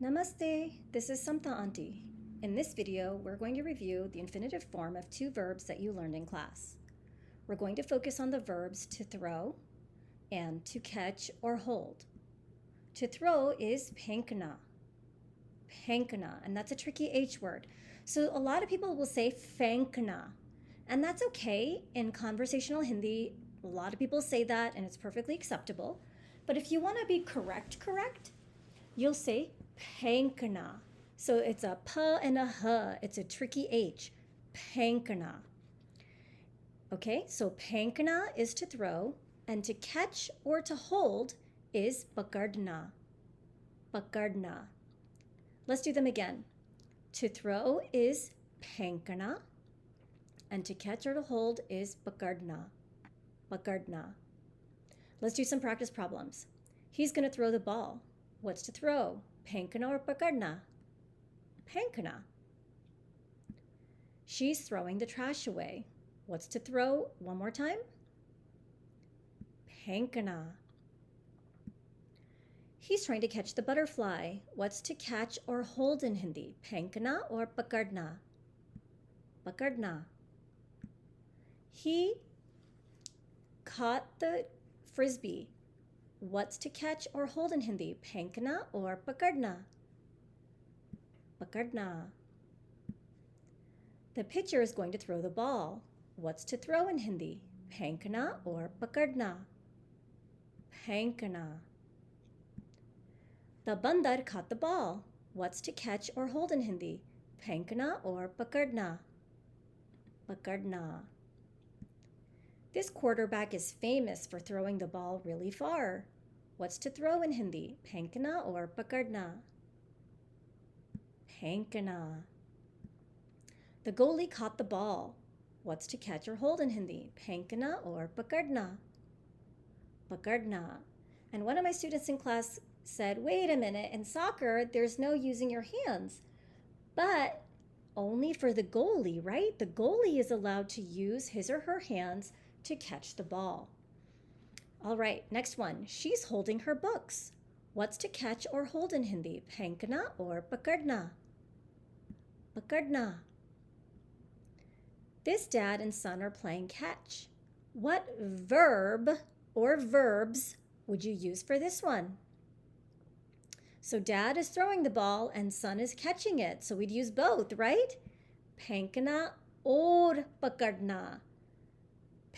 Namaste, this is Samta Auntie. In this video, we're going to review the infinitive form of two verbs that you learned in class. We're going to focus on the verbs to throw and to catch or hold. To throw is Phenkna, and that's a tricky H word. So a lot of people will say Phenkna, and that's okay. In conversational Hindi, a lot of people say that and it's perfectly acceptable. But if you want to be correct, you'll say Phenkna. So it's a P and a H. It's a tricky H. Phenkna. Okay, so Phenkna is to throw, and to catch or to hold is Pakadna. Let's do them again. To throw is Phenkna, and to catch or to hold is Pakadna. Let's do some practice problems. He's going to throw the ball. What's to throw? Phenkna or Pakadna? Phenkna. She's throwing the trash away. What's to throw? One more time. Phenkna. He's trying to catch the butterfly. What's to catch or hold in Hindi? Phenkna or Pakadna? He caught the frisbee. What's to catch or hold in Hindi? Phenkna or Pakadna? The pitcher is going to throw the ball. What's to throw in Hindi? Phenkna or Pakadna? The bandar caught the ball. What's to catch or hold in Hindi? Phenkna or Pakadna? This quarterback is famous for throwing the ball really far. What's to throw in Hindi? Phenkna or Pakadna? The goalie caught the ball. What's to catch or hold in Hindi? Phenkna or Pakadna? And one of my students in class said, wait a minute, in soccer, there's no using your hands. But only for the goalie, right? The goalie is allowed to use his or her hands to catch the ball. All right, next one. She's holding her books. What's to catch or hold in Hindi? Phenkna or Pakadna? This dad and son are playing catch. What verb or verbs would you use for this one? So dad is throwing the ball and son is catching it. So we'd use both, right? Phenkna or Pakadna.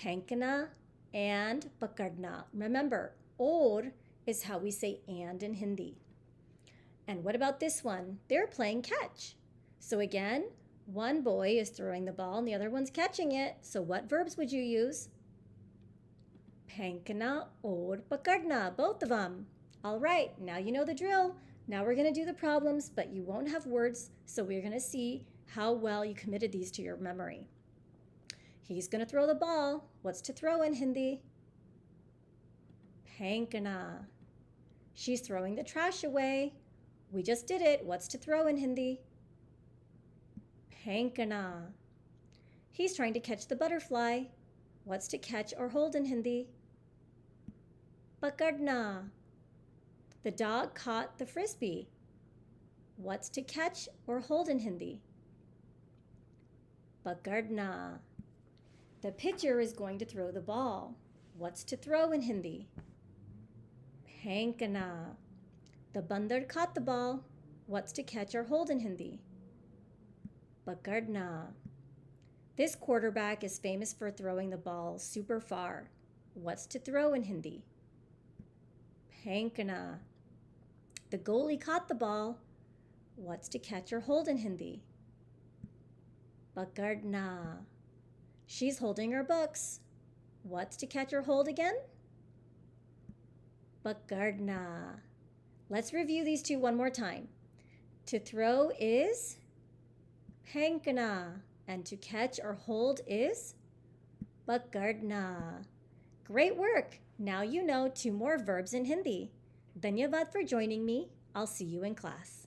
Phenkna and Pakadna. Remember, or is how we say and in Hindi. And what about this one? They're playing catch. So again, one boy is throwing the ball and the other one's catching it. So what verbs would you use? Phenkna or Pakadna, both of them. All right, now you know the drill. Now we're going to do the problems, but you won't have words, so we're going to see how well you committed these to your memory. He's going to throw the ball. What's to throw in Hindi? Phenkna. She's throwing the trash away. We just did it. What's to throw in Hindi? Phenkna. He's trying to catch the butterfly. What's to catch or hold in Hindi? Pakadna. The dog caught the frisbee. What's to catch or hold in Hindi? Pakadna. The pitcher is going to throw the ball. What's to throw in Hindi? Phenkna. The bandar caught the ball. What's to catch or hold in Hindi? Pakadna. This quarterback is famous for throwing the ball super far. What's to throw in Hindi? Phenkna. The goalie caught the ball. What's to catch or hold in Hindi? Pakadna. She's holding her books. What's to catch or hold again? Pakadna. Let's review these two one more time. To throw is Phenkna, and to catch or hold is Pakadna. Great work! Now you know two more verbs in Hindi. Dhanyavad for joining me. I'll see you in class.